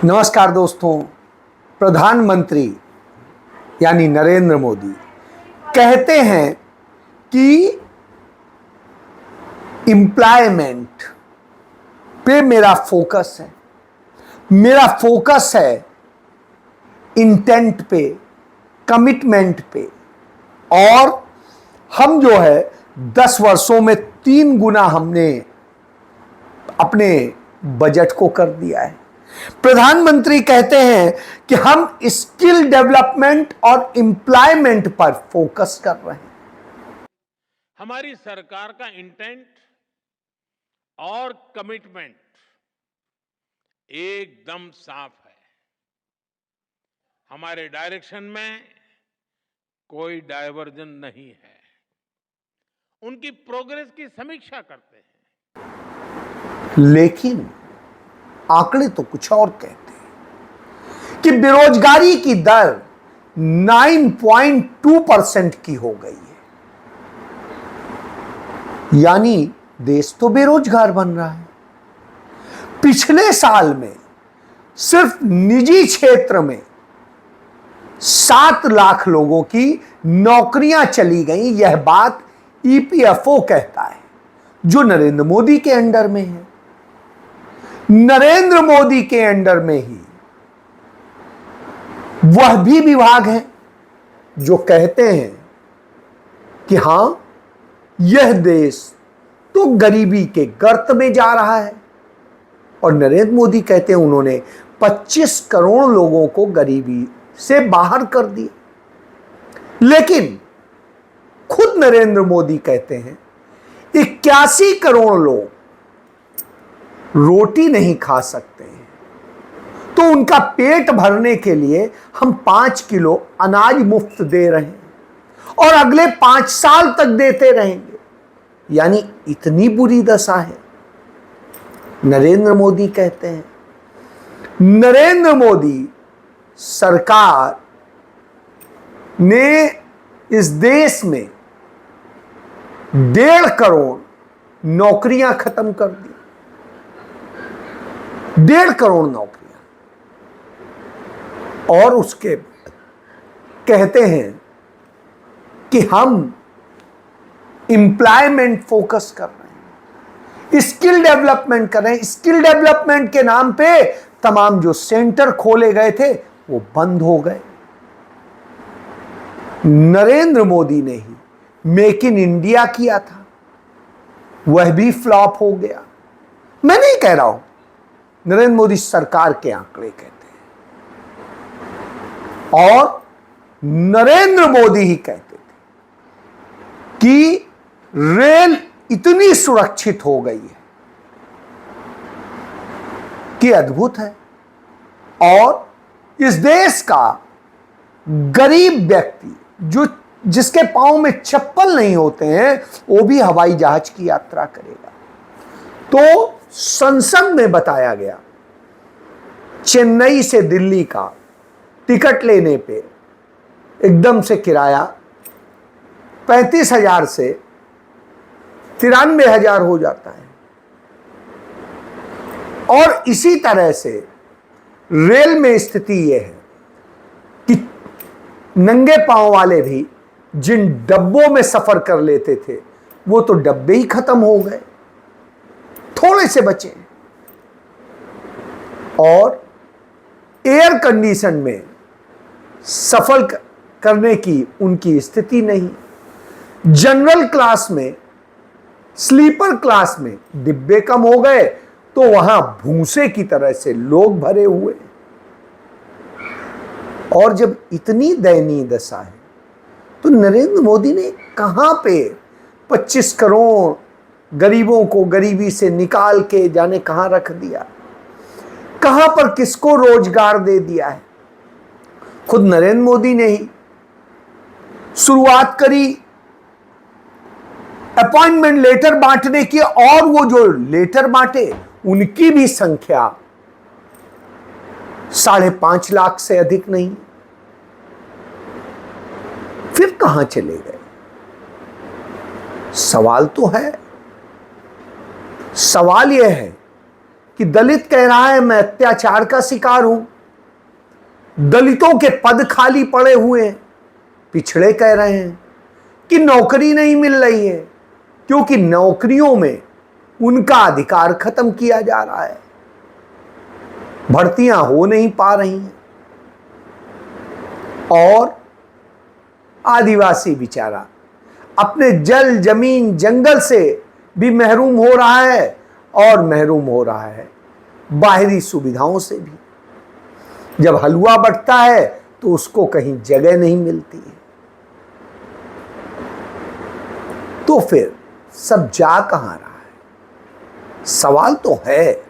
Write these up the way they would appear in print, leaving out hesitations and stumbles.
नमस्कार दोस्तों। प्रधानमंत्री यानी नरेंद्र मोदी कहते हैं कि एम्प्लॉयमेंट पे मेरा फोकस है, मेरा फोकस है इंटेंट पे, कमिटमेंट पे। और हम जो है 10 वर्षों में 3 गुना हमने अपने बजट को कर दिया है। प्रधानमंत्री कहते हैं कि हम स्किल डेवलपमेंट और एम्प्लॉयमेंट पर फोकस कर रहे हैं। हमारी सरकार का इंटेंट और कमिटमेंट एकदम साफ है। हमारे डायरेक्शन में कोई डायवर्जन नहीं है। उनकी प्रोग्रेस की समीक्षा करते हैं। लेकिन आंकड़े तो कुछ और कहते हैं कि बेरोजगारी की दर 9.2% की हो गई है। यानी देश तो बेरोजगार बन रहा है। पिछले साल में सिर्फ निजी क्षेत्र में 7 लाख लोगों की नौकरियां चली गई। यह बात ईपीएफओ कहता है, जो नरेंद्र मोदी के अंडर में है। नरेंद्र मोदी के अंडर में ही वह भी विभाग है जो कहते हैं कि हां, यह देश तो गरीबी के गर्त में जा रहा है। और नरेंद्र मोदी कहते हैं उन्होंने 25 करोड़ लोगों को गरीबी से बाहर कर दिया। लेकिन खुद नरेंद्र मोदी कहते हैं 81 करोड़ लोग रोटी नहीं खा सकते हैं, तो उनका पेट भरने के लिए हम 5 किलो अनाज मुफ्त दे रहे हैं और अगले 5 साल तक देते रहेंगे। यानी इतनी बुरी दशा है। नरेंद्र मोदी कहते हैं, नरेंद्र मोदी सरकार ने इस देश में 1.5 करोड़ नौकरियां खत्म कर दी। 1.5 करोड़ नौकरियां। और उसके कहते हैं कि हम एम्प्लॉयमेंट फोकस कर रहे हैं, स्किल डेवलपमेंट कर रहे हैं। स्किल डेवलपमेंट के नाम पे तमाम जो सेंटर खोले गए थे वो बंद हो गए। नरेंद्र मोदी ने ही मेक इन इंडिया किया था, वह भी फ्लॉप हो गया। मैं नहीं कह रहा हूं, नरेंद्र मोदी सरकार के आंकड़े कहते हैं। और नरेंद्र मोदी ही कहते थे कि रेल इतनी सुरक्षित हो गई है कि अद्भुत है। और इस देश का गरीब व्यक्ति जिसके पांव में चप्पल नहीं होते हैं, वो भी हवाई जहाज की यात्रा करेगा। तो संसद में बताया गया, चेन्नई से दिल्ली का टिकट लेने पे एकदम से किराया 35,000 से 93,000 हो जाता है। और इसी तरह से रेल में स्थिति यह है कि नंगे पांव वाले भी जिन डब्बों में सफर कर लेते थे, वो तो डब्बे ही खत्म हो गए, थोड़े से बचे। और एयर कंडीशन में सफर करने की उनकी स्थिति नहीं। जनरल क्लास में, स्लीपर क्लास में डिब्बे कम हो गए, तो वहां भूसे की तरह से लोग भरे हुए। और जब इतनी दयनीय दशा है, तो नरेंद्र मोदी ने कहां पे 25 करोड़ गरीबों को गरीबी से निकाल के जाने कहां रख दिया, कहां पर किसको रोजगार दे दिया है। खुद नरेंद्र मोदी ने ही शुरुआत करी अपॉइंटमेंट लेटर बांटने की, और वो जो लेटर बांटे उनकी भी संख्या 5.5 लाख से अधिक नहीं। फिर कहां चले गए? सवाल तो है। सवाल यह है कि दलित कह रहा है मैं अत्याचार का शिकार हूं, दलितों के पद खाली पड़े हुए हैं। पिछड़े कह रहे हैं कि नौकरी नहीं मिल रही है क्योंकि नौकरियों में उनका अधिकार खत्म किया जा रहा है, भर्तियां हो नहीं पा रही हैं। और आदिवासी बेचारा अपने जल जमीन जंगल से भी महरूम हो रहा है और महरूम हो रहा है बाहरी सुविधाओं से भी। जब हलवा बंटता है तो उसको कहीं जगह नहीं मिलती है, तो फिर सब जा कहां रहा है? सवाल तो है।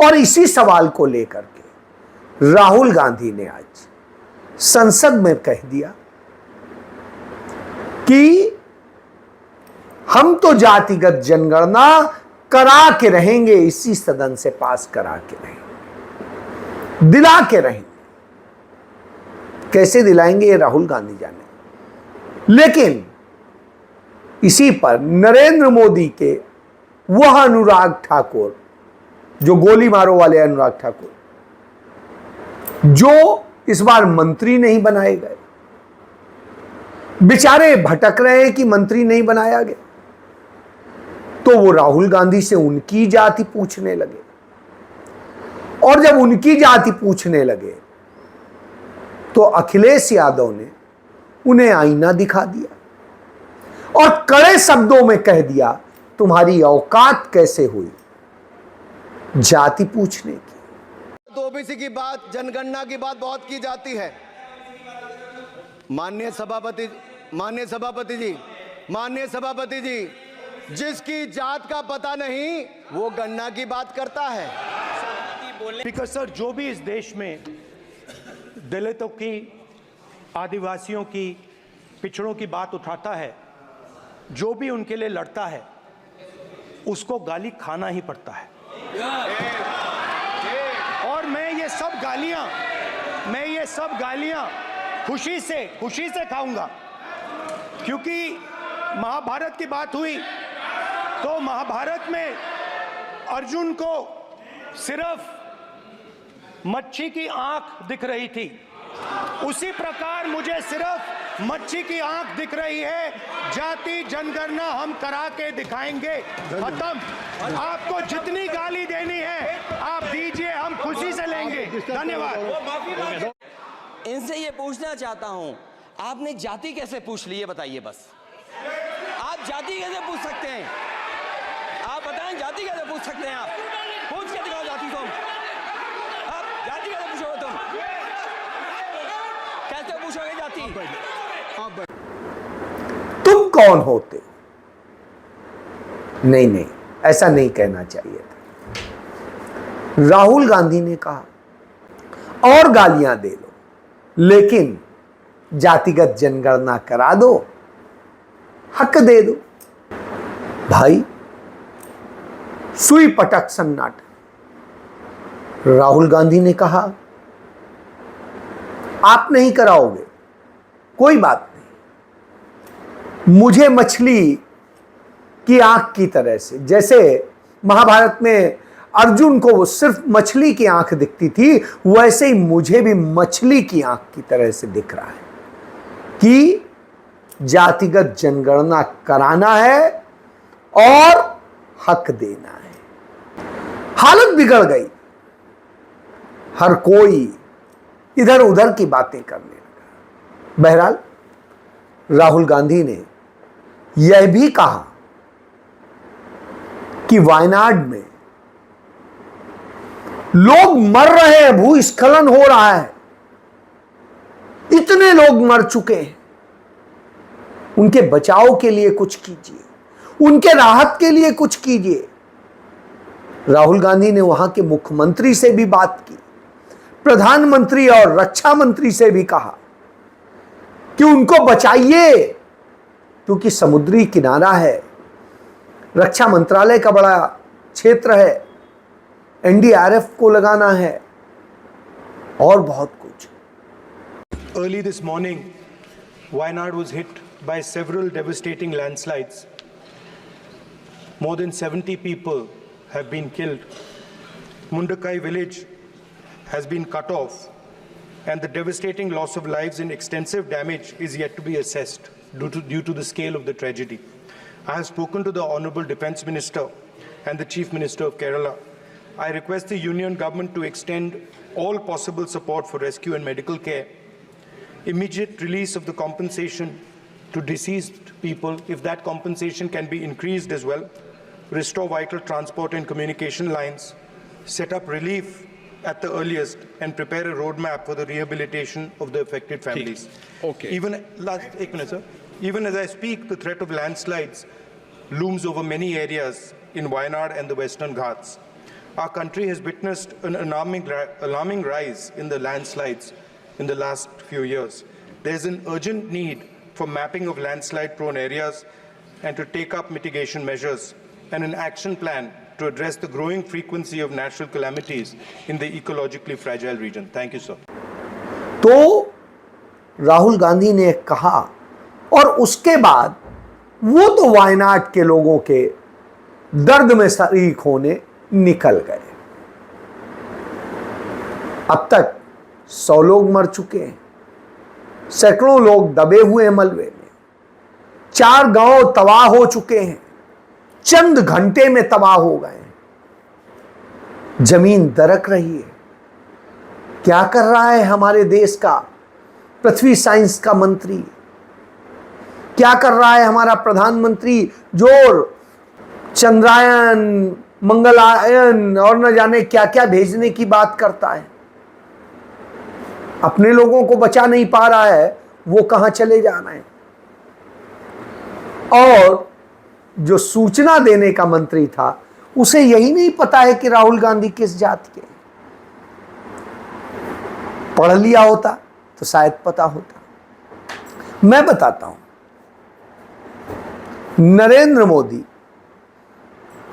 और इसी सवाल को लेकर के राहुल गांधी ने आज संसद में कह दिया कि हम तो जातिगत जनगणना करा के रहेंगे, इसी सदन से पास करा के रहेंगे, दिला के रहेंगे। कैसे दिलाएंगे ये राहुल गांधी जाने। लेकिन इसी पर नरेंद्र मोदी के वह अनुराग ठाकुर, जो गोली मारो वाले अनुराग ठाकुर, जो इस बार मंत्री नहीं बनाए गए, बेचारे भटक रहे हैं कि मंत्री नहीं बनाया गया, तो वो राहुल गांधी से उनकी जाति पूछने लगे। और जब उनकी जाति पूछने लगे तो अखिलेश यादव ने उन्हें आईना दिखा दिया और कड़े शब्दों में कह दिया तुम्हारी औकात कैसे हुई जाति पूछने की। तो ओबीसी की बात, जनगणना की बात बहुत की जाती है। माननीय सभापति जी, जिसकी जात का पता नहीं वो गणना की बात करता है। स्पीकर सर, जो भी इस देश में दलितों की, आदिवासियों की, पिछड़ों की बात उठाता है, जो भी उनके लिए लड़ता है, उसको गाली खाना ही पड़ता है। और मैं ये सब गालियां खुशी से खाऊंगा, क्योंकि महाभारत की बात हुई तो महाभारत में अर्जुन को सिर्फ मच्छी की आंख दिख रही थी, उसी प्रकार मुझे सिर्फ मच्छी की आंख दिख रही है। जाति जनगणना हम करा के दिखाएंगे, खत्म। आपको जितनी गाली देनी है आप दीजिए, हम खुशी से लेंगे। धन्यवाद। इनसे ये पूछना चाहता हूं, आपने जाति कैसे पूछ ली है बताइए। बस आप जाति कैसे पूछ सकते हैं? आप बताएं, जाति कैसे पूछ सकते हैं? आप पूछ के दिखाओ जाति तुम। आप जाति कैसे पूछोगे? तुम कैसे पूछोगे जाति? तुम कौन होते हो? नहीं, ऐसा नहीं कहना चाहिए था। राहुल गांधी ने कहा और गालियां दे लो, लेकिन जातिगत जनगणना करा दो, हक दे दो। भाई सुई पटक सन्नाटा। राहुल गांधी ने कहा आप नहीं कराओगे, कोई बात नहीं, मुझे मछली की आंख की तरह से, जैसे महाभारत में अर्जुन को वो सिर्फ मछली की आंख दिखती थी, वैसे ही मुझे भी मछली की आंख की तरह से दिख रहा है कि जातिगत जनगणना कराना है और हक देना है। हालत बिगड़ गई, हर कोई इधर उधर की बातें करने लगा। बहरहाल राहुल गांधी ने यह भी कहा कि वायनाड में लोग मर रहे हैं, भूस्खलन हो रहा है, इतने लोग मर चुके हैं, उनके बचाव के लिए कुछ कीजिए, उनके राहत के लिए कुछ कीजिए। राहुल गांधी ने वहां के मुख्यमंत्री से भी बात की, प्रधानमंत्री और रक्षा मंत्री से भी कहा कि उनको बचाइए, क्योंकि समुद्री किनारा है, रक्षा मंत्रालय का बड़ा क्षेत्र है, एनडीआरएफ को लगाना है और बहुत कुछ। Early this morning, Wayanad was hit by several devastating landslides. More than 70 people have been killed Mundakai village has been cut off, and the devastating loss of lives and extensive damage is yet to be assessed due to the scale of the tragedy. I have spoken to the Honourable Defence Minister and the Chief Minister of Kerala. I request the Union Government to extend all possible support for rescue and medical care, immediate release of the compensation to deceased people, if that compensation can be increased as well, restore vital transport and communication lines, set up relief at the earliest, and prepare a roadmap for the rehabilitation of the affected families. Okay. Even as I speak, the threat of landslides looms over many areas in Wayanad and the Western Ghats. Our country has witnessed an alarming rise in the landslides in the last few years. There is an urgent need for mapping of landslide-prone areas and to take up mitigation measures and an action plan to address the growing frequency of natural calamities in the ecologically fragile region. Thank you, sir. तो राहुल गांधी ने कहा और उसके बाद वो तो वायनाड के लोगों के दर्द में शरीक होने निकल गए। अब तक 100 लोग मर चुके हैं, सैकड़ों लोग दबे हुए हैं मलबे में, 4 गांव तबाह हो चुके हैं, चंद घंटे में तबाह हो गए हैं, जमीन दरक रही है। क्या कर रहा है हमारे देश का पृथ्वी साइंस का मंत्री? क्या कर रहा है हमारा प्रधानमंत्री जो चंद्रयान, मंगलायन और न जाने क्या क्या भेजने की बात करता है? अपने लोगों को बचा नहीं पा रहा है, वो कहां चले जाना है? और जो सूचना देने का मंत्री था, उसे यही नहीं पता है कि राहुल गांधी किस जाति के। पढ़ लिया होता तो शायद पता होता। मैं बताता हूं, नरेंद्र मोदी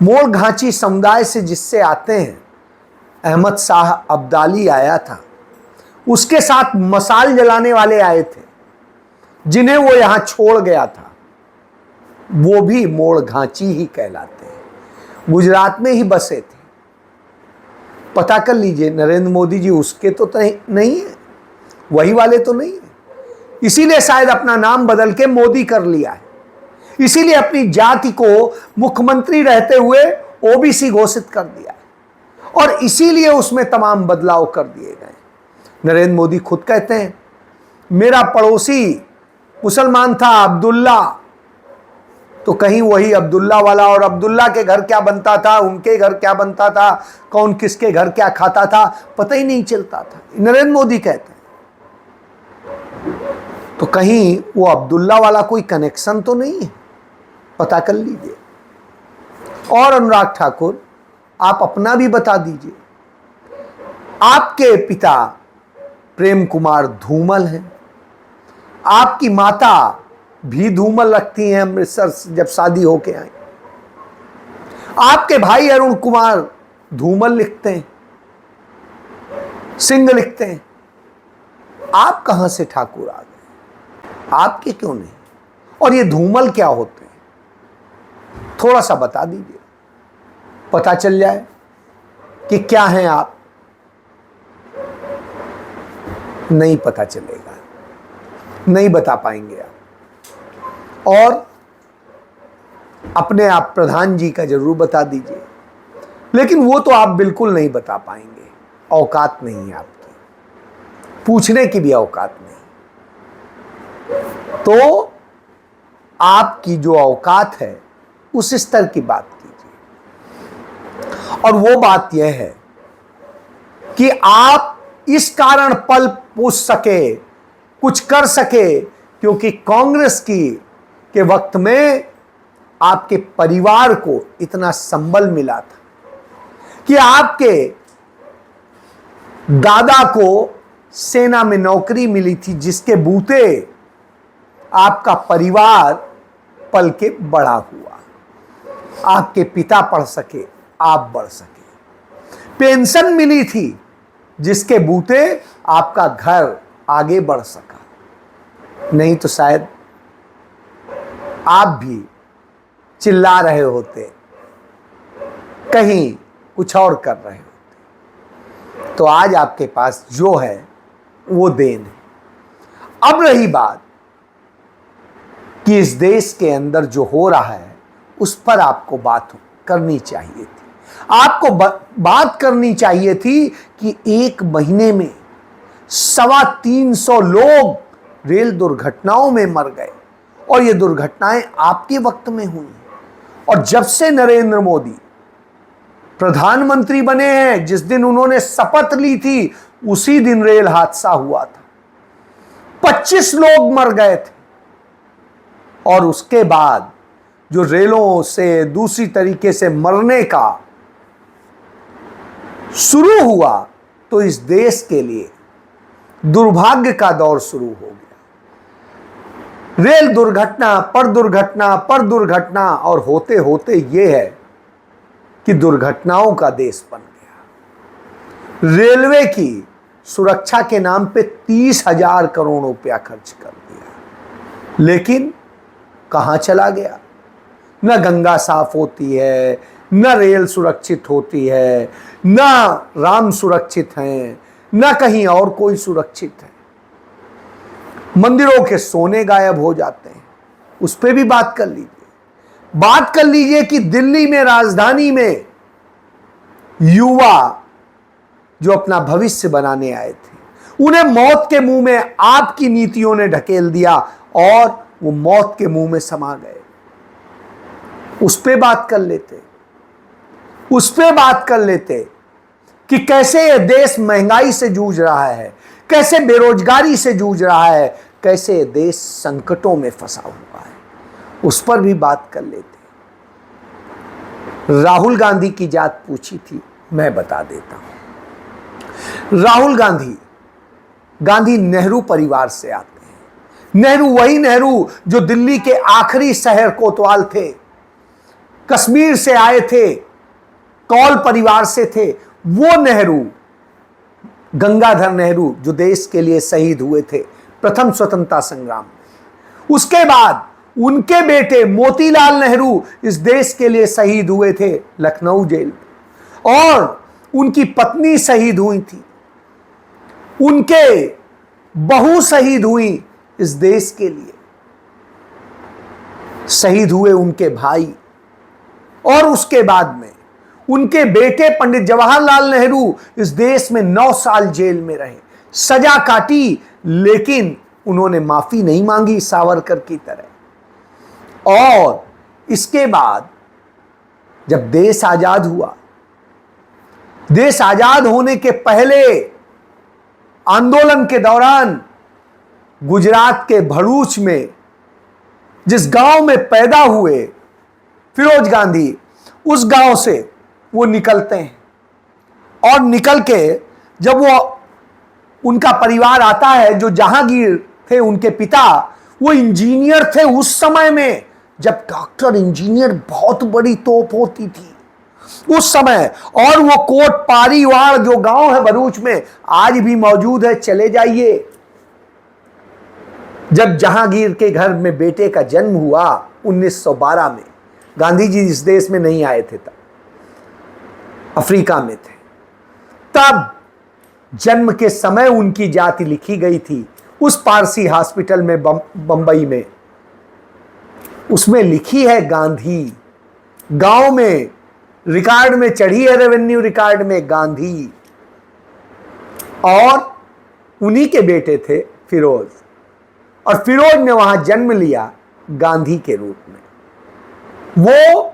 मोड़ घांची समुदाय से जिससे आते हैं, अहमद शाह अब्दाली आया था, उसके साथ मशाल जलाने वाले आए थे, जिन्हें वो यहां छोड़ गया था, वो भी मोड़ घांची ही कहलाते हैं, गुजरात में ही बसे थे। पता कर लीजिए, नरेंद्र मोदी जी उसके तो नहीं है, वही वाले तो नहीं है। इसीलिए शायद अपना नाम बदल के मोदी कर लिया है, इसीलिए अपनी जाति को मुख्यमंत्री रहते हुए ओबीसी घोषित कर दिया है, और इसीलिए उसमें तमाम बदलाव कर दिए गए। नरेंद्र मोदी खुद कहते हैं, मेरा पड़ोसी मुसलमान था अब्दुल्ला, तो कहीं वही अब्दुल्ला वाला, और अब्दुल्ला के घर क्या बनता था, उनके घर क्या बनता था, कौन किसके घर क्या खाता था, पता ही नहीं चलता था। नरेंद्र मोदी कहते हैं, तो कहीं वो अब्दुल्ला वाला कोई कनेक्शन तो नहीं है, पता कर लीजिए। और अनुराग ठाकुर, आप अपना भी बता दीजिए। आपके पिता प्रेम कुमार धूमल हैं, आपकी माता भी धूमल रखती हैं अमृतसर से जब शादी होके आई। आपके भाई अरुण कुमार धूमल लिखते हैं, सिंह लिखते हैं। आप कहां से ठाकुर आ गए? आपके क्यों नहीं? और ये धूमल क्या होते हैं, थोड़ा सा बता दीजिए, पता चल जाए कि क्या हैं आप। नहीं पता चलेगा, नहीं बता पाएंगे आप। और अपने आप प्रधान जी का जरूर बता दीजिए, लेकिन वो तो आप बिल्कुल नहीं बता पाएंगे, औकात नहीं है आपकी, पूछने की भी औकात नहीं। तो आपकी जो औकात है उस स्तर की बात कीजिए। और वो बात यह है कि आप इस कारण पल पूछ सके, कुछ कर सके, क्योंकि कांग्रेस के वक्त में आपके परिवार को इतना संबल मिला था कि आपके दादा को सेना में नौकरी मिली थी, जिसके बूते आपका परिवार पल के बड़ा हुआ। आपके पिता पढ़ सके, आप बढ़ सके। पेंशन मिली थी, जिसके बूते आपका घर आगे बढ़ सका। नहीं तो शायद आप भी चिल्ला रहे होते, कहीं कुछ और कर रहे होते। तो आज आपके पास जो है वो देन है। अब रही बात कि इस देश के अंदर जो हो रहा है उस पर आपको बात करनी चाहिए थी। आपको बात करनी चाहिए थी कि एक महीने में 325 लोग रेल दुर्घटनाओं में मर गए और ये दुर्घटनाएं आपके वक्त में हुई। और जब से नरेंद्र मोदी प्रधानमंत्री बने हैं, जिस दिन उन्होंने शपथ ली थी उसी दिन रेल हादसा हुआ था, 25 लोग मर गए थे। और उसके बाद जो रेलों से दूसरी तरीके से मरने का शुरू हुआ तो इस देश के लिए दुर्भाग्य का दौर शुरू हो गया। रेल दुर्घटना पर दुर्घटना पर दुर्घटना, और होते होते यह है कि दुर्घटनाओं का देश बन गया। रेलवे की सुरक्षा के नाम पे 30,000 करोड़ रुपया खर्च कर दिया, लेकिन कहां चला गया? न गंगा साफ होती है, न रेल सुरक्षित होती है, न राम सुरक्षित हैं, न कहीं और कोई सुरक्षित है। मंदिरों के सोने गायब हो जाते हैं, उस पर भी बात कर लीजिए। बात कर लीजिए कि दिल्ली में, राजधानी में युवा जो अपना भविष्य बनाने आए थे, उन्हें मौत के मुंह में आपकी नीतियों ने ढकेल दिया और वो मौत के मुंह में समा गए। उस पे बात कर लेते, उस पे बात कर लेते कि कैसे ये देश महंगाई से जूझ रहा है, कैसे बेरोजगारी से जूझ रहा है, कैसे देश संकटों में फंसा हुआ है, उस पर भी बात कर लेते। राहुल गांधी की जात पूछी थी, मैं बता देता हूं। राहुल गांधी नेहरू परिवार से आते हैं। नेहरू वही नेहरू जो दिल्ली के आखिरी शहर कोतवाल थे, कश्मीर से आए थे, कौल परिवार से थे। वो नेहरू, गंगाधर नेहरू, जो देश के लिए शहीद हुए थे प्रथम स्वतंत्रता संग्राम में। उसके बाद उनके बेटे मोतीलाल नेहरू इस देश के लिए शहीद हुए थे लखनऊ जेल में, और उनकी पत्नी शहीद हुई थी, उनके बहू शहीद हुई इस देश के लिए, शहीद हुए उनके भाई, और उसके बाद में उनके बेटे पंडित जवाहरलाल नेहरू इस देश में 9 साल जेल में रहे, सजा काटी, लेकिन उन्होंने माफी नहीं मांगी सावरकर की तरह। और इसके बाद जब देश आजाद हुआ, देश आजाद होने के पहले आंदोलन के दौरान गुजरात के भरूच में जिस गांव में पैदा हुए फिरोज गांधी, उस गांव से वो निकलते हैं और निकल के जब वो उनका परिवार आता है, जो जहांगीर थे उनके पिता, वो इंजीनियर थे उस समय में जब डॉक्टर इंजीनियर बहुत बड़ी तोप होती थी उस समय। और वो कोट पारीवाड़ जो गांव है भरूच में आज भी मौजूद है, चले जाइए। जब जहांगीर के घर में बेटे का जन्म हुआ 1912 में, गांधी जी इस देश में नहीं आए थे, तब अफ्रीका में थे, तब जन्म के समय उनकी जाति लिखी गई थी उस पारसी हॉस्पिटल में बंबई में, उसमें लिखी है गांधी। गांव में रिकॉर्ड में चढ़ी है, रेवेन्यू रिकॉर्ड में गांधी। और उन्हीं के बेटे थे फिरोज, और फिरोज ने वहां जन्म लिया गांधी के रूप में। वो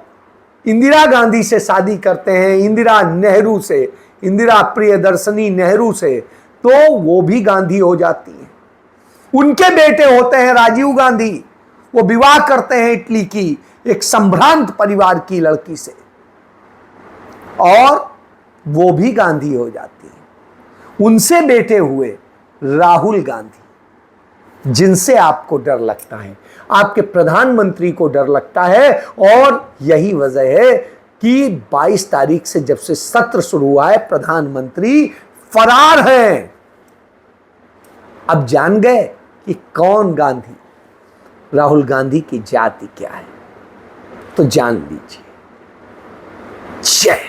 इंदिरा गांधी से शादी करते हैं, इंदिरा नेहरू से, इंदिरा प्रियदर्शनी नेहरू से, तो वो भी गांधी हो जाती हैं। उनके बेटे होते हैं राजीव गांधी, वो विवाह करते हैं इटली की एक संभ्रांत परिवार की लड़की से, और वो भी गांधी हो जाती है। उनसे बेटे हुए राहुल गांधी, जिनसे आपको डर लगता है, आपके प्रधानमंत्री को डर लगता है। और यही वजह है कि 22 तारीख से जब से सत्र शुरू हुआ है, प्रधानमंत्री फरार हैं। अब जान गए कि कौन गांधी, राहुल गांधी की जाति क्या है, तो जान लीजिए। जय